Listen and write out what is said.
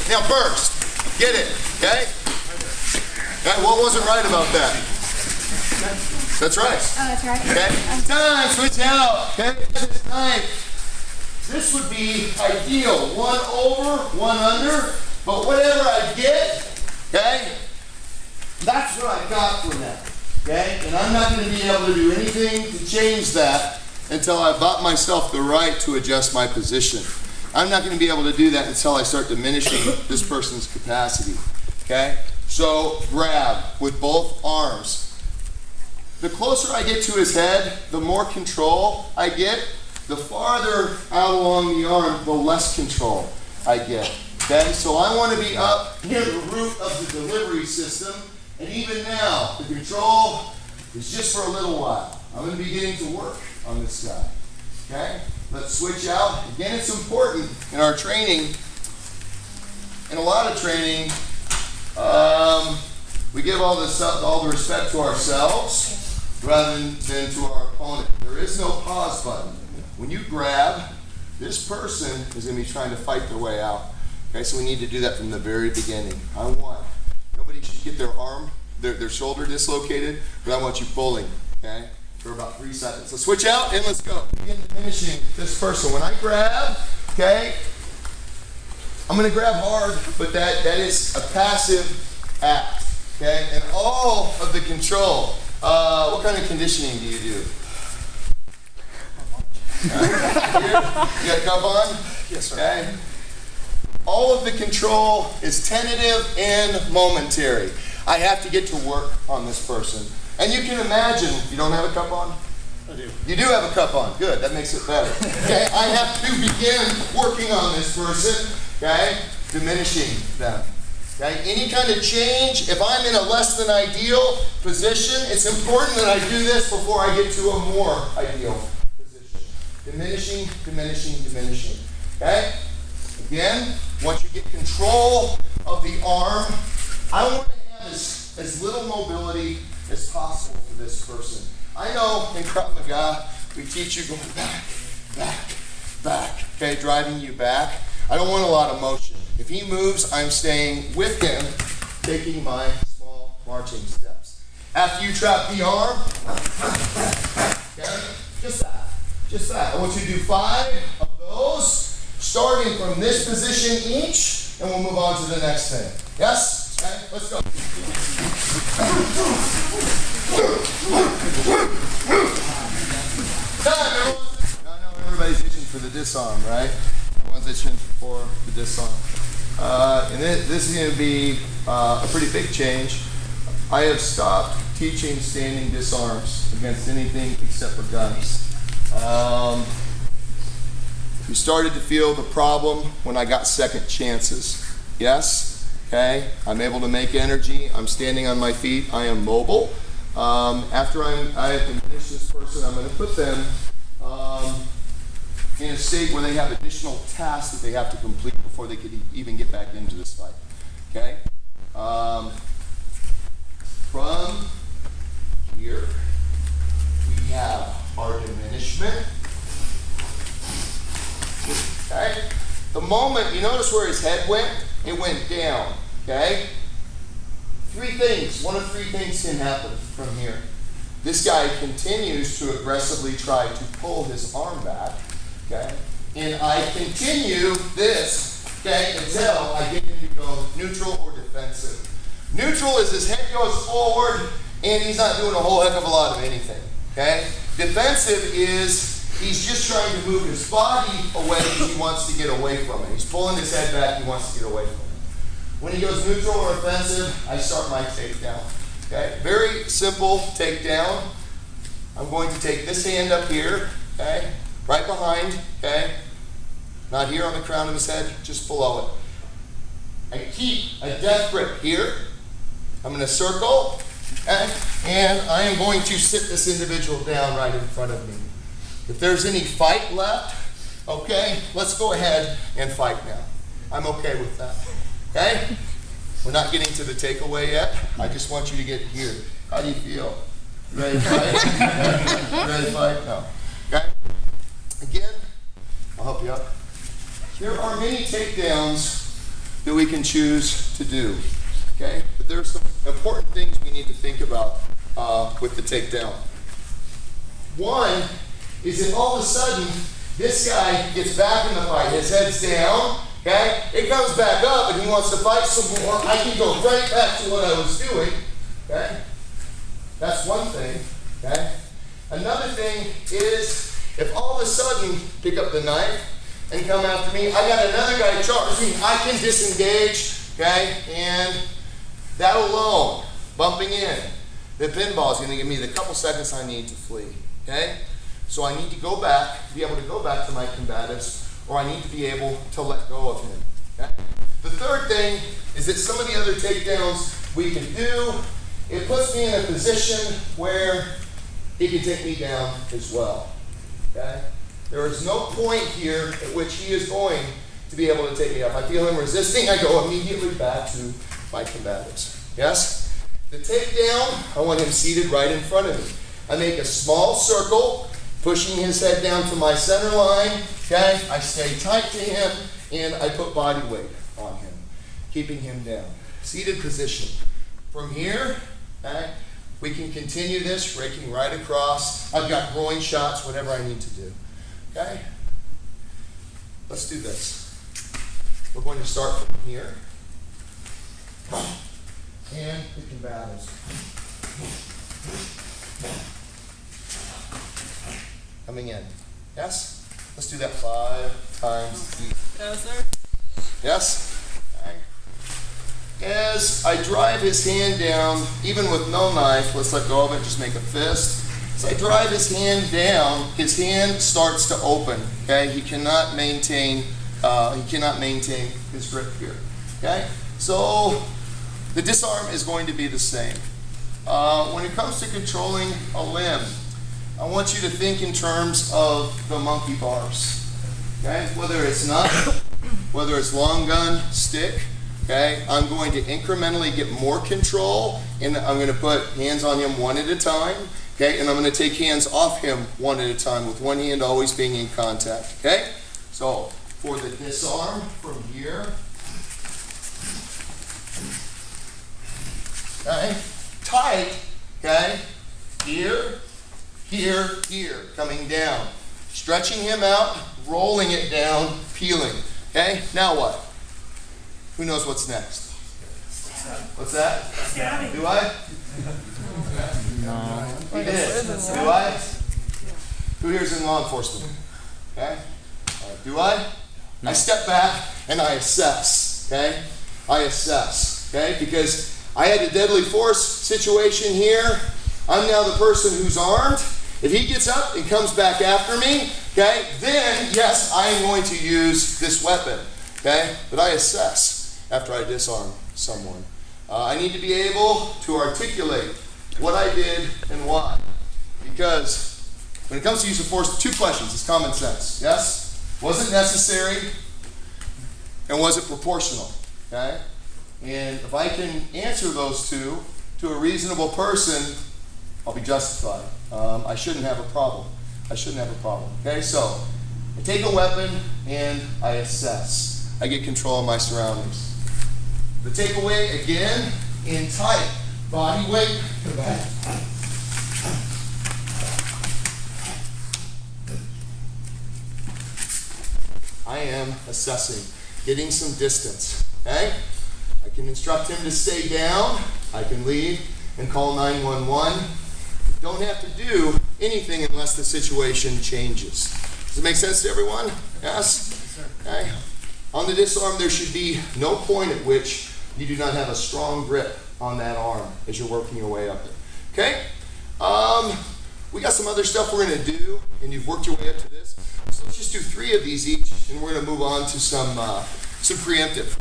Now burst. Get it. Okay? Okay, what wasn't right about that? That's right. Oh, that's right. Okay? Time, switch out. Okay? This time. This would be ideal. One over, one under. But whatever I get, okay, that's what I got from that. Okay? And I'm not going to be able to do anything to change that until I bought myself the right to adjust my position. I'm not going to be able to do that until I start diminishing this person's capacity. Okay? So grab with both arms. The closer I get to his head, the more control I get. The farther out along the arm, the less control I get. Okay? So I want to be up near the root of the delivery system. And even now, the control is just for a little while. I'm going to be getting to work on this guy. Okay? Let's switch out. Again, it's important in our training. In a lot of training, we give all the respect to ourselves rather than to our opponent. There is no pause button. When you grab, this person is going to be trying to fight their way out. Okay, so we need to do that from the very beginning. Nobody should get their arm, their shoulder dislocated, but I want you pulling, okay, for about 3 seconds. So switch out and let's go. Begin diminishing this person. When I grab, okay, I'm going to grab hard, but that is a passive act, okay, and all of the control. What kind of conditioning do you do? You got a cup on? Yes, sir. Okay. All of the control is tentative and momentary. I have to get to work on this person. And you can imagine, you don't have a cup on? I do. You do have a cup on. Good, that makes it better. Okay, I have to begin working on this person, okay, diminishing them. Okay, any kind of change, if I'm in a less than ideal position, it's important that I do this before I get to a more ideal position. Diminishing, diminishing, diminishing. Okay? Again, once you get control of the arm, I want to have as little mobility as possible for this person. I know in Krav Maga, we teach you going back, back, back, okay, driving you back. I don't want a lot of motion. If he moves, I'm staying with him, taking my small marching steps. After you trap the arm, okay, just that. I want you to do 5 of those, starting from this position each, and we'll move on to the next thing. Yes? Okay, let's go. Time, everyone. I know everybody's itching for the disarm, right? Everyone's itching for the disarm. And this is going to be a pretty big change. I have stopped teaching standing disarms against anything except for guns. We started to feel the problem when I got second chances. Yes, okay, I'm able to make energy. I'm standing on my feet. I am mobile. After I have diminished this person, I'm going to put them in a state where they have additional tasks that they have to complete before they could even get back into this fight. Okay? From here, we have our diminishment. Okay? The moment, you notice where his head went? It went down. Okay? 3 things. One of 3 things can happen from here. This guy continues to aggressively try to pull his arm back. Okay? And I continue this, okay, until I get him to go neutral or defensive. Neutral is his head goes forward and he's not doing a whole heck of a lot of anything. Okay? Defensive is he's just trying to move his body away because he wants to get away from it. He's pulling his head back, he wants to get away from it. When he goes neutral or offensive, I start my takedown. Okay? Very simple takedown. I'm going to take this hand up here, okay? Right behind, okay? Not here on the crown of his head, just below it. I keep a death grip here. I'm going to circle, okay? And I am going to sit this individual down right in front of me. If there's any fight left, okay, let's go ahead and fight now. I'm okay with that, okay? We're not getting to the takeaway yet. I just want you to get here. How do you feel? You ready to fight? You ready to fight? No. Okay? Again, I'll help you out. There are many takedowns that we can choose to do. Okay? But there are some important things we need to think about with the takedown. One is if all of a sudden this guy gets back in the fight, his head's down, okay? It comes back up and he wants to fight some more, I can go right back to what I was doing, okay? That's one thing, okay? Another thing is if all of a sudden pick up the knife and come after me, I got another guy charging me, I can disengage, okay? And that alone, bumping in, the pinball is going to give me the couple seconds I need to flee, okay? So I need to go back, be able to go back to my combatives, or I need to be able to let go of him, okay? The third thing is that some of the other takedowns we can do, it puts me in a position where he can take me down as well, okay? There is no point here at which he is going to be able to take me up. I feel him resisting, I go immediately back to my combatives, yes? The takedown, I want him seated right in front of me. I make a small circle, pushing his head down to my center line, okay? I stay tight to him, and I put body weight on him, keeping him down. Seated position. From here, okay, we can continue this, raking right across. I've got groin shots, whatever I need to do, okay? Let's do this. We're going to start from here. And the combatives. Coming in. Yes? Let's do that 5 times each. Yes, sir. Yes? Okay. As I drive his hand down, even with no knife, let's let go of it, just make a fist. As I drive his hand down, his hand starts to open. Okay? He cannot maintain his grip here. Okay? So the disarm is going to be the same. When it comes to controlling a limb, I want you to think in terms of the monkey bars. Okay? Whether it's nut, whether it's long gun, stick, okay? I'm going to incrementally get more control, and I'm going to put hands on him one at a time, okay? And I'm going to take hands off him one at a time, with one hand always being in contact, okay? So for the disarm from here, okay? Tight, okay? Here, here, here, coming down. Stretching him out, rolling it down, peeling. Okay, now what? Who knows what's next? What's that? Stabbing. Do I? No. He did. Do I? Who here is in law enforcement? Okay? Do I? No. I step back and I assess. Okay? I assess. Okay? Because I had a deadly force situation here. I'm now the person who's armed. If he gets up and comes back after me, okay, then yes, I am going to use this weapon, okay? But I assess after I disarm someone. I need to be able to articulate what I did and why. Because when it comes to use of force, 2 questions. It's common sense, yes? Was it necessary? And was it proportional, okay? And if I can answer those 2 to a reasonable person, I'll be justified. I shouldn't have a problem. I shouldn't have a problem. Okay, so I take a weapon and I assess. I get control of my surroundings. The takeaway, again, in tight. Body weight, come back. I am assessing, getting some distance. Okay? I can instruct him to stay down. I can leave and call 911. Don't have to do anything unless the situation changes. Does it make sense to everyone? Yes? Yes, sir. Okay. On the disarm, there should be no point at which you do not have a strong grip on that arm as you're working your way up it. Okay? We got some other stuff we're going to do, and you've worked your way up to this. So let's just do 3 of these each, and we're going to move on to some preemptive.